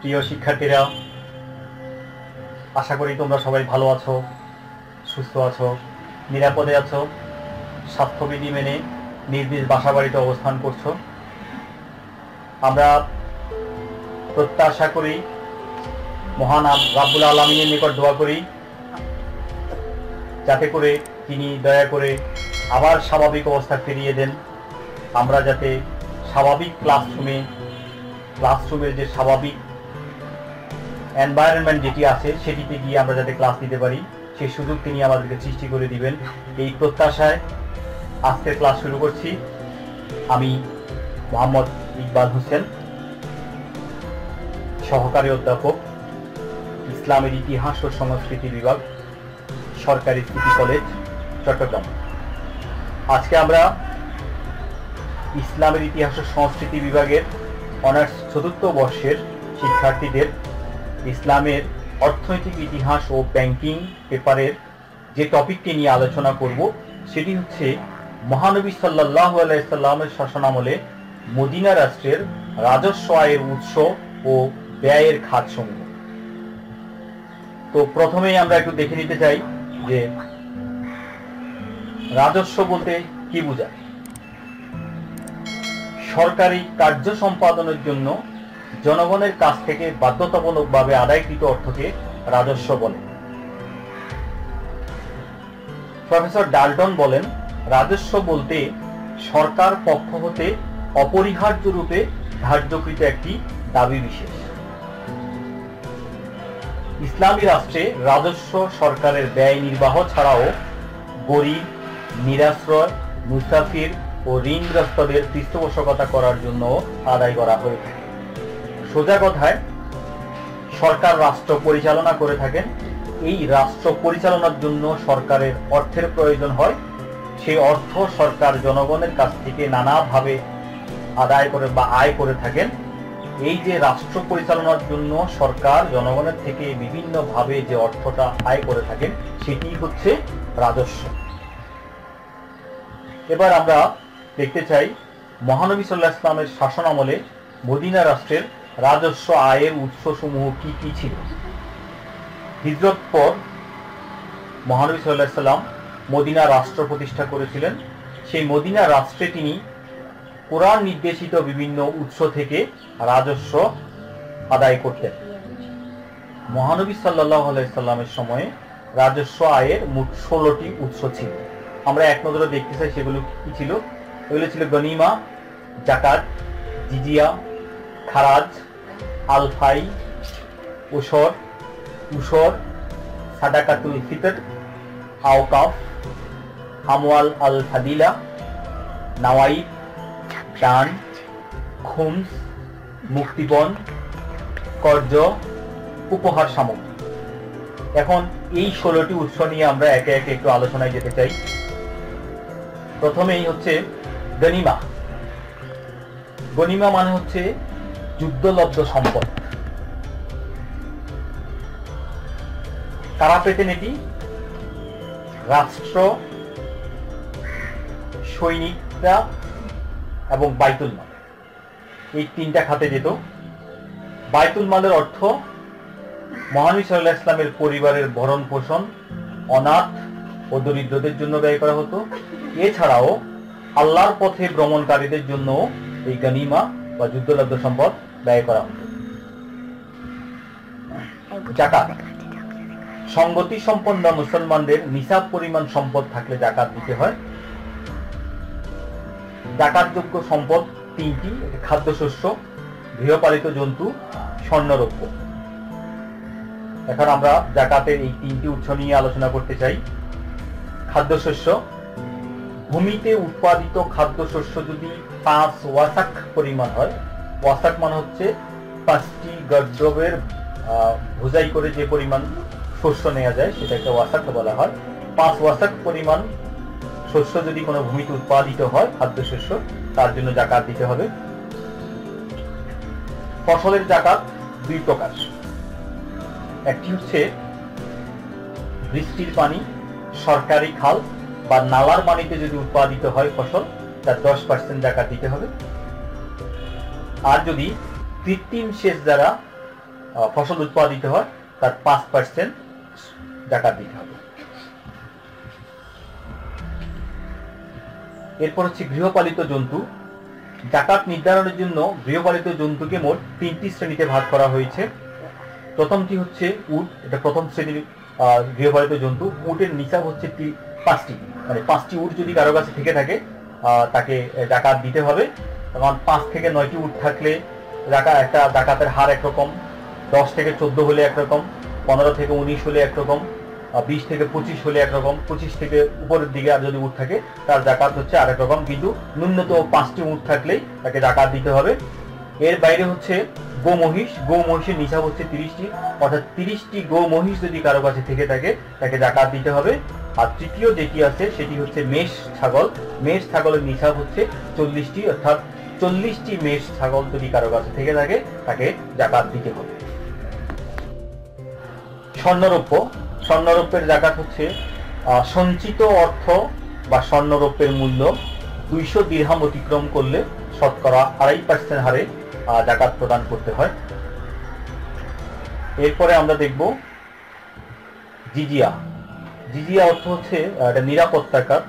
প্রিয় শিক্ষার্থীরা, আশা করি তোমরা সবাই ভালো আছো, সুস্থ আছো, নিরাপদে আছো, স্বাস্থ্যবিধি মেনে নিজ নিজ বাসাবাড়িতে অবস্থান করছো। আমরা প্রত্যাশা করি, মহান রাব্বুল আলামিনের নিকট দোয়া করি যাতে করে তিনি দয়া করে আবার স্বাভাবিক অবস্থা ফিরিয়ে দেন। আমরা যাতে স্বাভাবিক ক্লাসরুমের যে স্বাভাবিক এনভায়রনমেন্ট যেটি আছে সেটিতে গিয়ে আমরা যাতে ক্লাস নিতে পারি, সেই সুযোগ তিনি আমাদেরকে সৃষ্টি করে দিবেন। এই প্রত্যাশায় আজকের ক্লাস শুরু করছি। আমি মোহাম্মদ ইকবাল হোসেন, সহকারী অধ্যাপক, ইসলামের ইতিহাস ও সংস্কৃতি বিভাগ, সরকারি সিটি কলেজ, চট্টগ্রাম। আজকে আমরা ইসলামের ইতিহাস ও সংস্কৃতি বিভাগের অনার্স চতুর্থ বর্ষের শিক্ষার্থীদের ইসলামের অর্থনৈতিক ইতিহাস ও ব্যাংকিং পেপারের যে টপিকটি নিয়ে আলোচনা করব সেটি হচ্ছে মহানবী সাল্লাল্লাহু আলাইহি সাল্লামের শাসনামলে মদিনা রাষ্ট্রের রাজস্ব আয়ের উৎস ও ব্যয়ের খাতসমূহ। তো প্রথমেই আমরা একটু দেখে নিতে চাই যে রাজস্ব বলতে কি বোঝায়। সরকারি কার্য সম্পাদনের জন্য জনগণের কাছ থেকে বাধ্যতামূলকভাবে আদায়কৃত অর্থকে রাজস্ব বলে। প্রফেসর ডাল্টন বলেন, রাজস্ব বলতে সরকার পক্ষ হতে অপরিহার্য রূপে ধার্যকৃত একটি দাবি বিশেষ। ইসলামী রাষ্ট্রে রাজস্ব সরকারের ব্যয় নির্বাহ ছাড়াও গরিব, নিরাশ্রয়, মুসাফির ও ঋণগ্রস্তদের পৃষ্ঠপোষকতা করার জন্য আদায় করা হয়ে থাকে। সোজা কথায় সরকার রাষ্ট্র পরিচালনা করে থাকেন। এই রাষ্ট্র পরিচালনার জন্য সরকারের অর্থের প্রয়োজন হয়। সেই অর্থ সরকার জনগণের কাছ থেকে নানাভাবে আদায় করে বা আয় করে থাকেন। এই যে রাষ্ট্র পরিচালনার জন্য সরকার জনগণের থেকে বিভিন্নভাবে যে অর্থটা আয় করে থাকেন সেটি হচ্ছে রাজস্ব। এবার আমরা দেখতে চাই মহানবী সাল্লাল্লাহু আলাইহি ওয়াসাল্লামের শাসন আমলে মদিনা রাষ্ট্রের রাজস্ব আয়ের উৎসসমূহ কি কি ছিল। হিজরত পর মহানবী সাল্লাল্লাহু আলাইহি ওয়াসাল্লাম মদিনা রাষ্ট্র প্রতিষ্ঠা করেছিলেন। সেই মদিনা রাষ্ট্রে তিনি কোরআন নির্দেশিত বিভিন্ন উৎস থেকে রাজস্ব আদায় করতেন। মহানবী সাল্লাল্লাহু আলাইহি ওয়াসাল্লামের সময়ে রাজস্ব আয়ের মোট 16টি উৎস ছিল। আমরা এক নজরে দেখতে চাই সেগুলো কি ছিল। এগুলো ছিল গনিমা, জাকাত, জিজিয়া, খারাজ, আলফাই, উসর, সাদাকাতুল ফিতর, আওকাফ, আমওয়াল আল ফাদিলা, নাওয়াইব, দান, খুমস, মুক্তিপণ, কর্জ, উপহার সামগ্রী। এখন এই 16টি উৎস নিয়ে আমরা একে একে একটু আলোচনায় যেতে চাই। প্রথমেই হচ্ছে গনিমা। গনিমা মানে হচ্ছে যুদ্ধলব্ধ সম্পদ। কারা পেতেন এটি? রাষ্ট্র, সৈনিকরা এবং বাইতুল মাল, এই তিনটা খাতে যেত। বাইতুল মালের অর্থ মহানবী সাল্লাল্লাহু আলাইহি ওয়াসাল্লামের পরিবারের ভরণ পোষণ, অনাথ ও দরিদ্রদের জন্য ব্যয় করা হতো। এছাড়াও আল্লাহর পথে ভ্রমণকারীদের জন্য এই গনিমা বা যুদ্ধলব্ধ সম্পদ ব্যয় করা হতো। জাকাত, সংগতি সম্পন্ন মুসলমানদের নিসাব পরিমাণ সম্পদ থাকলে জাকাত দিতে হয়। জাকাতযোগ্য সম্পদ তিনটি: খাদ্যশস্য, গৃহপালিত জন্তু, স্বর্ণরৌপ্য। এখন আমরা জাকাতের এই তিনটি উৎস নিয়ে আলোচনা করতে চাই। খাদ্যশস্য, ভূমিতে উৎপাদিত খাদ্যশস্য যদি 5 ওয়াসাক পরিমাণ হয়, ওয়াসাক মানে হচ্ছে 5টি গর্দবের বোঝাই করে যে পরিমাণ শস্য নেওয়া যায় সেটাকে ওয়াসাক বলা হয়। 5 ওয়াসাক পরিমাণ শস্য যদি কোনো ভূমিতে উৎপাদিত হয় খাদ্যশস্য, তার জন্য জাকাত দিতে হবে। ফসলের জাকাত 2 প্রকার। একটি হচ্ছে বৃষ্টির পানি, সরকারি খাল বা নালার পানিতে যদি উৎপাদিত হয় ফসল, তার 10% জাকাত দিতে হবে। আর যদি কৃত্রিম সেচ দ্বারা ফসল উৎপাদিত হয় তার 5% জাকাত দিতে হবে। এরপর হচ্ছে গৃহপালিত জন্তু। জাকাত নির্ধারণের জন্য গৃহপালিত জন্তুকে মোট 3টি শ্রেণীতে ভাগ করা হয়েছে। প্রথমটি হচ্ছে উট, এটা প্রথম শ্রেণীর গৃহপালিত জন্তু। উটের নিসাব হচ্ছে 5টি, মানে 5টি উট যদি কারো কাছে থেকে থাকে তাকে জাকাত দিতে হবে। এবং 5 থেকে 9টি উট থাকলে একটা জাকাতের হার একরকম, 10 থেকে 14 হলে একরকম, 15 থেকে 19 হলে একরকম, 20 থেকে 25 হলে একরকম, 25 থেকে উপরের দিকে আর যদি উট থাকে তার জাকাত হচ্ছে আরেক রকম, কিন্তু ন্যূনতম 5টি উট থাকলেই তাকে জাকাত দিতে হবে। এর বাইরে হচ্ছে গো মহিষ। গো মহিষের নিসাব হচ্ছে 30টি, অর্থাৎ 30টি গো মহিষ যদি কারো কাছে থেকে থাকে তাকে জাকাত দিতে হবে। আর তৃতীয় যেটি আছে সেটি হচ্ছে মেষ ছাগল। মেষ ছাগলের নিসাব হচ্ছে 40টি, অর্থাৎ 40টি মেষ ছাগল যদি কারো কাছে থেকে থাকে তাকে জাকাত দিতে হবে। স্বর্ণরৌপ্য। স্বর্ণরৌপ্যের জাকাত হচ্ছে সঞ্চিত অর্থ বা স্বর্ণরৌপ্যের মূল্য 200 দিরহাম অতিক্রম করলে শতকরা 2.5% হারে জাকাত প্রদান করতে হয়। এরপরে আমরা দেখব জিজিয়া। জিজিয়া অর্থ হচ্ছে এটা নিরাপত্তাকার।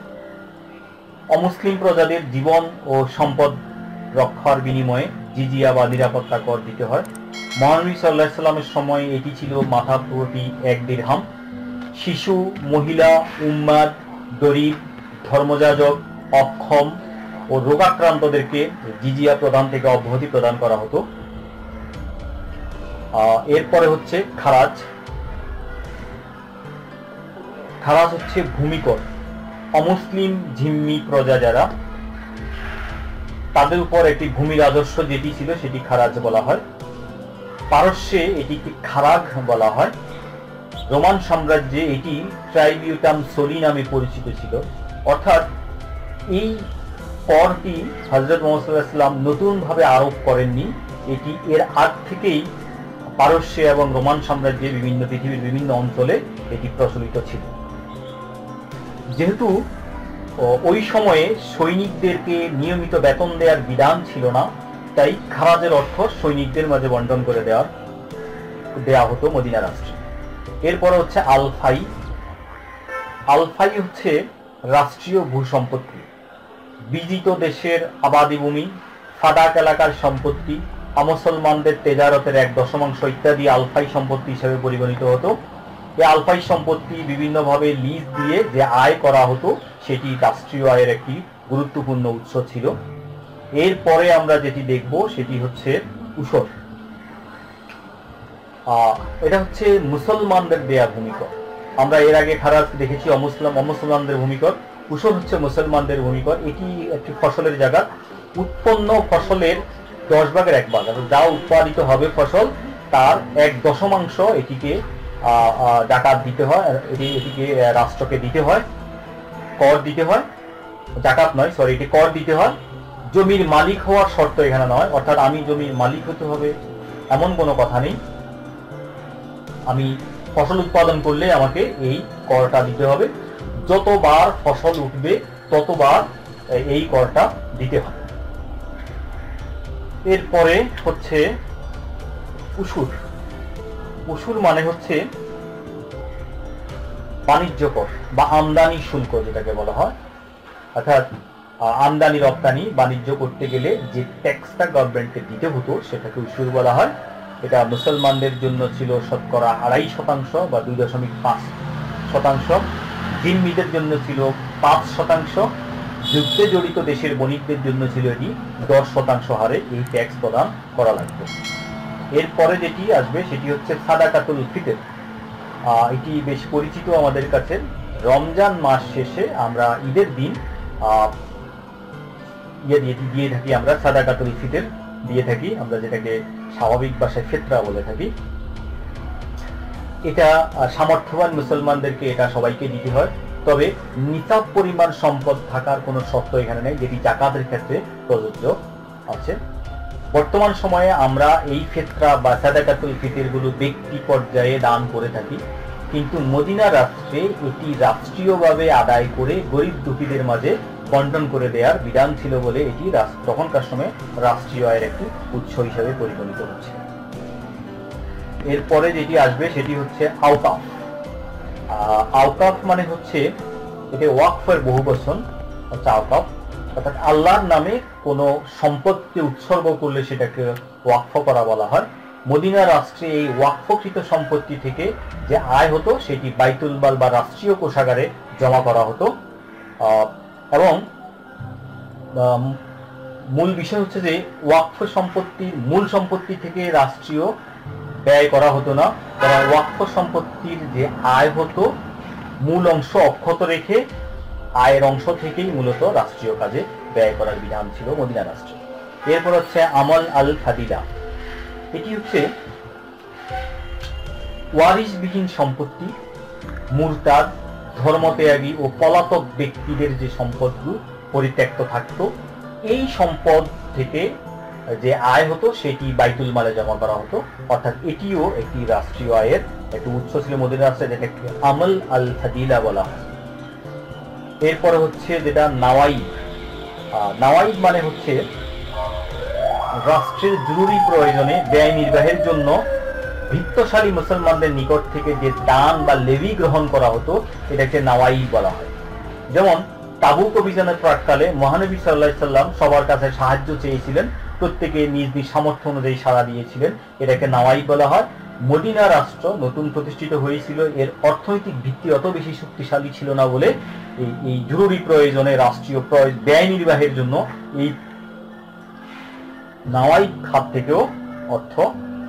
অমুসলিম প্রজাদের জীবন ও সম্পদ রক্ষার বিনিময়ে জিজিয়া বা নিরাপত্তা কর দিতে হয়। মহানবী সাল্লাল্লাহু আলাইহি সাল্লামের সময় এটি ছিল মাথা প্রতি 1 দিরহাম। শিশু, মহিলা, উম্মাদ, গরীব, ধর্মযাজক, অক্ষম ও রোগাক্রান্তদেরকে জিজিয়া প্রদান থেকে অব্যাহতি প্রদান করা হতো। এরপরে হচ্ছে খারাজ। খারাজ হচ্ছে ভূমিকর। অমুসলিম জিম্মি প্রজা যারা, তাদের উপর একটি ভূমি রাজস্ব যেটি ছিল সেটি খারাজ বলা হয়। পারস্যে এটিকে খারাগ বলা হয়। রোমান সাম্রাজ্যে এটি ট্রাইবিউটাম সোলি নামে পরিচিত ছিল। অর্থাৎ এই করটি হযরত মুহাম্মদ সাল্লাল্লাহু আলাইহি ওয়াসাল্লাম নতুনভাবে আরোপ করেননি, এটি এর আগ থেকেই পারস্যে এবং রোমান সাম্রাজ্যে পৃথিবীর বিভিন্ন অঞ্চলে এটি প্রচলিত ছিল। যেহেতু ওই সময়ে সৈনিকদেরকে নিয়মিত বেতন দেওয়ার বিধান ছিল না, তাই খারাজের অর্থ সৈনিকদের মাঝে বন্টন করে দেওয়া হতো মদিনা রাষ্ট্রে। এরপর হচ্ছে আলফাই। আলফাই হচ্ছে রাষ্ট্রীয় ভূসম্পত্তি। বিজিত দেশের আবাদি ভূমি, ফাদাক এলাকার সম্পত্তি, মুসলমানদের তেজারতের 1/10 ইত্যাদি আলফাই সম্পত্তি হিসেবে পরিগণিত হতো। এই আলফাই সম্পত্তি বিভিন্নভাবে লিজ দিয়ে যে আয় করা হতো সেটি রাষ্ট্রীয় আয়ের একটি গুরুত্বপূর্ণ উৎস ছিল। এরপরে আমরা যেটি দেখব সেটি হচ্ছে উসর। এটা হচ্ছে মুসলমানদের দেয়া ভূমিকর। আমরা এর আগে খারাজ দেখেছি অমুসলমানদের ভূমিকর। উসর হচ্ছে মুসলমানদের ভূমিকর। এটি একটি ফসলের জায়গা। উৎপন্ন ফসলের 10 ভাগের 1 ভাগ, যা উৎপাদিত হবে ফসল তার 1/10 এটিকে জাকাত দিতে হয়। এটিকে রাষ্ট্রকে দিতে হয়, কর দিতে হয়। জাকাত নয়, সরি, এটি কর দিতে হয়। জমির মালিক হওয়ার শর্ত এখানে নয়, অর্থাৎ আমি জমির মালিক হতে হবে এমন কোনো কথা নেই। আমি ফসল উৎপাদন করলে আমাকে এই করটা দিতে হবে। যতবার ফসল উঠবে ততবার এই করটা দিতে হবে। এরপরে হচ্ছে উসুর। উসুর মানে হচ্ছে বাণিজ্য কর বা আমদানি শুল্ক যেটাকে বলা হয়। অর্থাৎ আমদানি রপ্তানি বাণিজ্য করতে গেলে যে ট্যাক্সটা গভর্নমেন্টকে দিতে হতো সেটাকে উসুর বলা হয়। এটা মুসলমানদের জন্য ছিল শতকরা 2.5% বা 2.5%। জিম্মিদের জন্য ছিল 5%। যুদ্ধে জড়িত দেশের বণিকদের জন্য ছিল এটি 10% হারে এই ট্যাক্স প্রদান করা লাগবে। এরপরে যেটি আসবে সেটি হচ্ছে সাদাকাতুল ফিতর। এটি বেশ পরিচিত আমাদের কাছে। রমজান মাস শেষে আমরা ঈদের দিন দিয়ে থাকি, আমরা সাদাকাতুল ফিতর দিয়ে থাকি, আমরা যেটাকে স্বাভাবিক ভাষায় ফিতরা বলে থাকি। এটা সামর্থ্যবান মুসলমানদেরকে এটা সবাইকে দিতে হয়। তবে নিসাব পরিমাণ সম্পদ থাকার কোনো শর্ত এখানে নেই, যেটি জাকাতের ক্ষেত্রে প্রযোজ্য আছে। বর্তমান সময়ে আমরা এই ফিতরা বা সাদাকাতুল ফিতরগুলো ব্যক্তি পর্যায়ে দান করে থাকি, কিন্তু মদিনা রাষ্ট্রে এটি রাষ্ট্রীয়ভাবে আদায় করে গরিব দুঃখীদের মাঝে বন্টন করে দেওয়ার বিধান ছিল বলে এটি তখনকার সময়ে রাষ্ট্রীয় আয়ের একটি উৎস হিসেবে পরিগণিত হচ্ছে। এরপরে যেটি আসবে সেটি হচ্ছে আওকাফ। আওকাফ মানে হচ্ছে এটি ওয়াকফের বহুবচন হচ্ছে আওকাফ, অর্থাৎ আল্লাহর নামে কোনো সম্পদকে উৎসর্গ করলে সেটাকে ওয়াকফ করা বলা হয়। মদিনা রাষ্ট্রে এই ওয়াকফকৃত সম্পত্তি থেকে যে আয় হতো সেটি বাইতুল মাল বা রাষ্ট্রীয় কোষাগারে জমা করা হতো। এবং মূল বিষয় হচ্ছে যে ওয়াকফ সম্পত্তির মূল সম্পত্তি থেকে রাষ্ট্রীয় ব্যয় করা হতো না, কারণ ওয়াকফ সম্পত্তির যে আয় হতো মূল অংশ অক্ষত রেখে আয়ের অংশ থেকেই মূলত রাষ্ট্রীয় কাজে ব্যয় করার বিধান ছিল মদিনা রাষ্ট্রে। এরপর হচ্ছে আমল আল ফাদিলা। এটি হচ্ছে ওয়ারিশবিহীন সম্পত্তি, মুরতাদ, ধর্মত্যাগী ও পলাতক ব্যক্তিদের যে সম্পদগুলো পরিত্যক্ত থাকতো, এই সম্পদ থেকে যে আয় হতো সেটি বাইতুল মালে জমা করা হতো, অর্থাৎ এটিও একটি রাষ্ট্রীয় আয়ের একটি উৎস ছিল মদিনা রাষ্ট্রে, যেটাকে আমল আল ফাদিলা বলা হয়। এরপরে হচ্ছে যেটা নাওয়াইব। নাওয়াইব মানে হচ্ছে রাষ্ট্রের জরুরি প্রয়োজনে ব্যয় নির্বাহের জন্য ভিত্তশালী মুসলমানদের নিকট থেকে যে দান বা লেভি গ্রহণ করা হতো এটাকে নাওয়াইব বলা হয়। যেমন তাবুক অভিযানের প্রাক্কালে মহানবী সাল্লাল্লাহু আলাইহি সাল্লাম সবার কাছে সাহায্য চেয়েছিলেন, প্রত্যেকে নিজ নিজ সামর্থ্য অনুযায়ী সাড়া দিয়েছিলেন, এটাকে নাওয়াইব বলা হয়। মদিনা রাষ্ট্র নতুন প্রতিষ্ঠিত হয়েছিল, এর অর্থনৈতিক ভিত্তি অত বেশি শক্তিশালী ছিল না বলে এই জরুরি প্রয়োজনে রাষ্ট্রীয় ব্যয় নির্বাহের জন্য এই নাওয়াইব খাত থেকেও অর্থ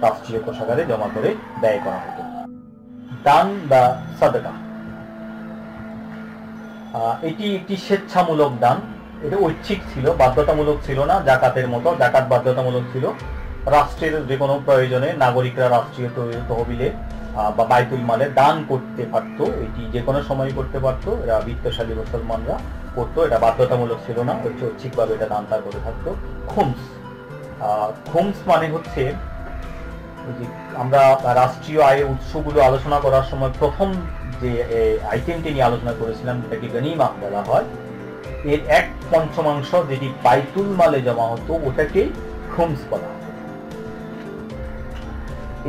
রাষ্ট্রীয় কোষাগারে জমা করে ব্যয় করা হতো। দান বা সাদকা, এটি একটি স্বেচ্ছামূলক দান, এটা ঐচ্ছিক ছিল, বাধ্যতামূলক ছিল না। জাকাতের মতো, জাকাত বাধ্যতামূলক ছিল। রাষ্ট্রের যে কোনো প্রয়োজনে নাগরিকরা রাষ্ট্রীয় তহবিলে বা বাইতুল মালে দান করতে পারত, এটি যে কোনো সময় করতে পারত, এরা বিত্তশালী মুসলমানরা করতো, এটা বাধ্যতামূলক ছিল না, ঐচ্ছিকভাবে এটা দান তার করে থাকতো। খুমস, খুমস মানে হচ্ছে আমরা রাষ্ট্রীয় আয়ের উৎসগুলো আলোচনা করার সময় প্রথম যে আইটেমটি নিয়ে আলোচনা করেছিলাম যেটাকে গনিমা বলা হয়, এর 1/5 যেটি বাইতুল মালে জমা হতো ওটাকে খুমস বলা হয়।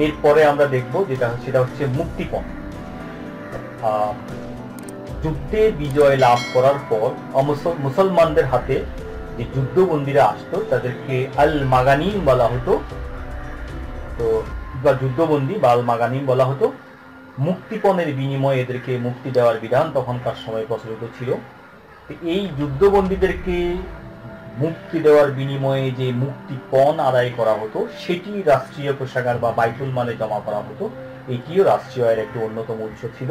এরপরে আমরা দেখব সেটা হচ্ছে মুক্তিপণ। যুদ্ধে বিজয় লাভ করার পর মুসলমানদের হাতে যে যুদ্ধবন্দীরা আসতো তাদেরকে আল মাগানিম বলা হতো, তো বা যুদ্ধবন্দী বা আল মাগানিম বলা হতো। মুক্তিপণের বিনিময়ে এদেরকে মুক্তি দেওয়ার বিধান তখনকার সময় প্রচলিত ছিল। এই যুদ্ধবন্দীদেরকে মুক্তি দেওয়ার বিনিময়ে যে মুক্তিপণ আদায় করা হতো সেটি রাষ্ট্রীয় কোষাগার বা বাইতুল মালে জমা করা হতো, এটিও রাষ্ট্রীয় আয়ের একটি অন্যতম উৎস ছিল।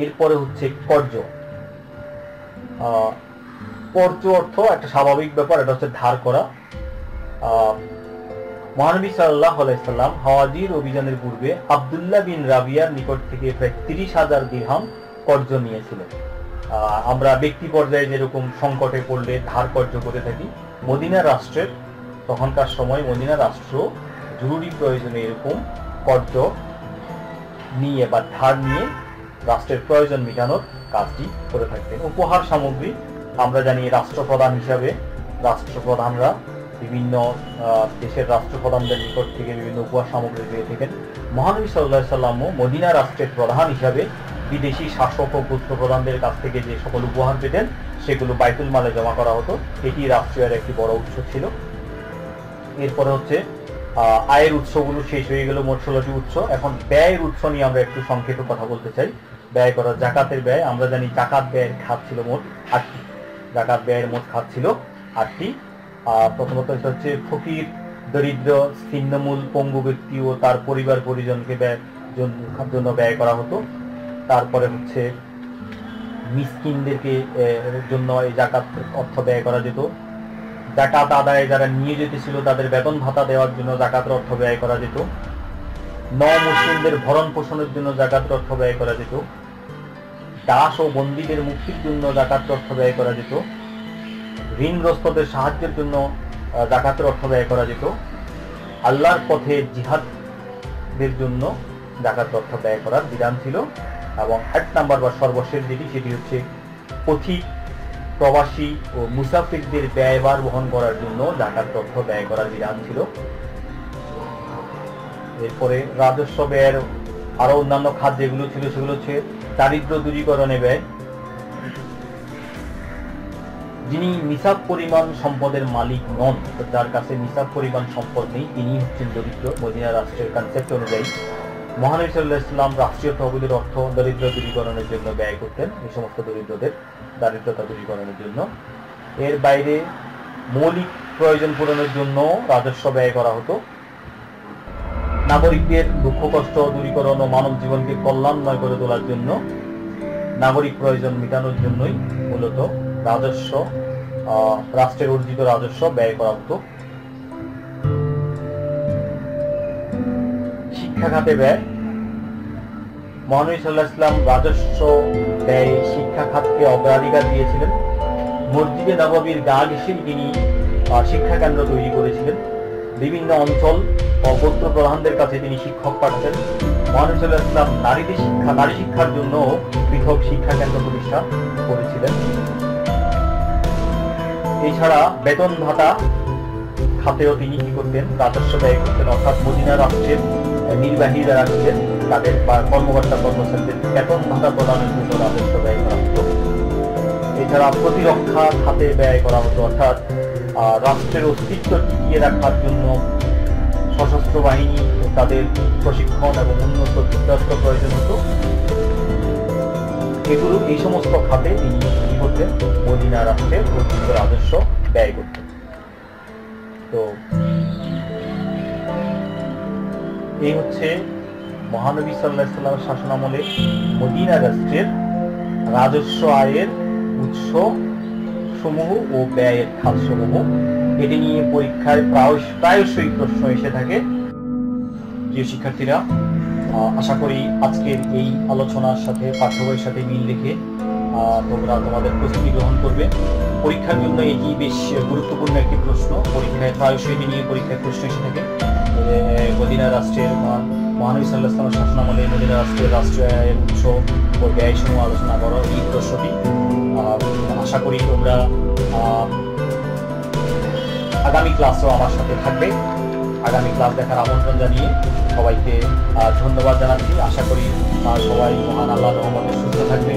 এরপরে হচ্ছে কর্জ। কর্জ অর্থ একটা স্বাভাবিক ব্যাপার, এটা হচ্ছে ধার করা। মহানবী সাল্লাল্লাহু আলাইহি সাল্লাম হাওয়াজির অভিযানের পূর্বে আব্দুল্লাহ বিন রাবিয়ার নিকট থেকে প্রায় 30,000 দিরহাম কর্জ নিয়েছিলেন। আমরা ব্যক্তি পর্যায়ে যেরকম সংকটে পড়লে ধার কর্জ করে থাকি, মদিনা রাষ্ট্রের তখনকার সময় মদিনা রাষ্ট্র জরুরি প্রয়োজনে এরকম কর্জ নিয়ে বা ধার নিয়ে রাষ্ট্রের প্রয়োজন মেটানোর কাজটি করে থাকতেন। উপহার সামগ্রী, আমরা জানি রাষ্ট্রপ্রধান হিসাবে রাষ্ট্রপ্রধানরা বিভিন্ন দেশের রাষ্ট্রপ্রধানদের নিকট থেকে বিভিন্ন উপহার সামগ্রী পেয়ে থাকেন। মহানবী সাল্লাল্লাহু আলাইহি সাল্লামও মদিনা রাষ্ট্রের প্রধান হিসাবে বিদেশি শাসক ও পুত্র প্রধানদের কাছ থেকে যে সকল উপহার পেতেন সেগুলো বাইতুল মালে জমা করা হতো, এটি রাষ্ট্রীয় একটি বড় উৎস ছিল। এরপরে হচ্ছে আয়ের উৎসগুলো শেষ হয়ে গেল, মোট 16টি উৎস। এখন ব্যয়ের উৎস নিয়ে আমরা একটু সংক্ষেপে কথা বলতে চাই। ব্যয় করা, জাকাতের ব্যয়, আমরা জানি জাকাত ব্যয়ের খাত ছিল মোট 8টি। জাকাত ব্যয়ের মোট খাত ছিল 8টি। প্রথমত হচ্ছে ফকির, দরিদ্র, ছিন্নমূল, পঙ্গু ব্যক্তি ও তার পরিবার পরিজনকে জন্য ব্যয় করা হতো। তারপরে হচ্ছে মিসকিনদেরকে জন্য এই জাকাত অর্থ ব্যয় করা যেত। জাকাত আদায়ে যারা নিয়োজিত ছিল তাদের বেতন ভাতা দেওয়ার জন্য জাকাতের অর্থ ব্যয় করা যেত। মুসলিমদের ভরণ পোষণের জন্য জাকাতের অর্থ ব্যয় করা যেত। দাস ও বন্দীদের মুক্তির জন্য জাকাতের অর্থ ব্যয় করা যেত। ঋণগ্রস্তদের সাহায্যের জন্য জাকাতের অর্থ ব্যয় করা যেত। আল্লাহর পথে জিহাদের জন্য জাকাতের অর্থ ব্যয় করার বিধান ছিল। এবং 8 নাম্বার বা সর্বশেষ যেটি, সেটি হচ্ছে পথিক, প্রবাসী ও মুসাফিরদের ব্যয়ভার বহন করার জন্য জাকাতের অর্থ ব্যয় করার বিধান ছিল। এরপরে রাজস্ব ব্যয়ের আরো অন্যান্য খাত যেগুলো ছিল সেগুলো হচ্ছে দারিদ্র দূরীকরণে ব্যয়। যিনি নিসাব পরিমাণ সম্পদের মালিক নন, যার কাছে নিসাব পরিমাণ সম্পদ নেই, তিনি হচ্ছেন দরিদ্র। মদিনা রাষ্ট্রের কনসেপ্ট অনুযায়ী মহানবী সাল্লাল্লাহু আলাইহি ওয়াসাল্লাম রাষ্ট্রীয় তহবিলের অর্থ দরিদ্র দূরীকরণের জন্য ব্যয় করতেন, এই সমস্ত দরিদ্রদের দারিদ্রতা দূরীকরণের জন্য। এর বাইরে মৌলিক প্রয়োজন পূরণের জন্য রাজস্ব ব্যয় করা হতো। নাগরিকদের দুঃখ কষ্ট দূরীকরণ ও মানব জীবনকে কল্যাণময় করে তোলার জন্য, নাগরিক প্রয়োজন মেটানোর জন্যই মূলত রাজস্ব, রাষ্ট্রের অর্জিত রাজস্ব ব্যয় করা হতো। শিক্ষা খাতে ব্যয়, মহানবী সাল্লাল্লাহু আলাইহি ওয়াসাল্লাম রাজস্ব ব্যয় শিক্ষা খাতকে অগ্রাধিকার দিয়েছিলেন। মসজিদে নববীর গা ঘেঁষে তিনি শিক্ষা কেন্দ্র তৈরি করেছিলেন। বিভিন্ন অঞ্চল ও গোত্র প্রধানদের কাছে তিনি শিক্ষক পাঠাতেন। মহানবী সাল্লাল্লাহু আলাইহি ওয়াসাল্লাম নারী শিক্ষার জন্য পৃথক শিক্ষা কেন্দ্র প্রতিষ্ঠা করেছিলেন। এছাড়া বেতন ভাতা খাতেও তিনি কি করতেন, রাজস্ব ব্যয় করতেন। অর্থাৎ মদিনা রাষ্ট্রের নির্বাহী যারা ছিলেন তাদের বা কর্মকর্তা কর্মচারীদের বেতন ভাতা প্রদানের জন্য রাজস্ব ব্যয় করা হতো। এছাড়া প্রতিরক্ষা খাতে ব্যয় করা হতো, অর্থাৎ রাষ্ট্রের অস্তিত্ব টিকিয়ে রাখার জন্য সশস্ত্র বাহিনী ও তাদের প্রশিক্ষণ এবং উন্নত যুদ্ধাস্ত্র প্রয়োজন হতো। এগুলো এই সমস্ত খাতে তিনি কি করতেন, মদিনা রাষ্ট্রের অর্জিত রাজস্ব ব্যয় করতেন। তো এই হচ্ছে মহানবী সাল্লাল্লাহু আলাইহি ওয়াসাল্লামের শাসনামলে মদিনা রাষ্ট্রের রাজস্ব আয়ের উৎস সমূহ ও ব্যয়ের খাত সমূহ। এটি নিয়ে পরীক্ষায় প্রায়শই প্রশ্ন এসে থাকে। প্রিয় শিক্ষার্থীরা, আশা করি আজকের এই আলোচনার সাথে পাঠ্য বইয়ের সাথে মিল রেখে তোমরা তোমাদের প্রস্তুতি গ্রহণ করবে। পরীক্ষার জন্য এটি বেশ গুরুত্বপূর্ণ একটি প্রশ্ন। পরীক্ষায় প্রায়শই এটি নিয়ে পরীক্ষায় প্রশ্ন এসে থাকে। মদিনা রাষ্ট্রের মহানবী সাল্লাল্লাহু আলাইহি ওয়াসাল্লামের শাসনামলে মদিনা রাষ্ট্রের রাষ্ট্রীয় আয়ের উৎস ও ব্যয় সমূহ আলোচনা করো, এই প্রশ্নটি। আশা করি তোমরা আগামী ক্লাসেও আমার সাথে থাকবে। আগামী ক্লাস দেখার আমন্ত্রণ জানিয়ে সবাইকে ধন্যবাদ জানাচ্ছি। আশা করি সবাই মহান আল্লাহর রহমতে সুস্থ থাকবে।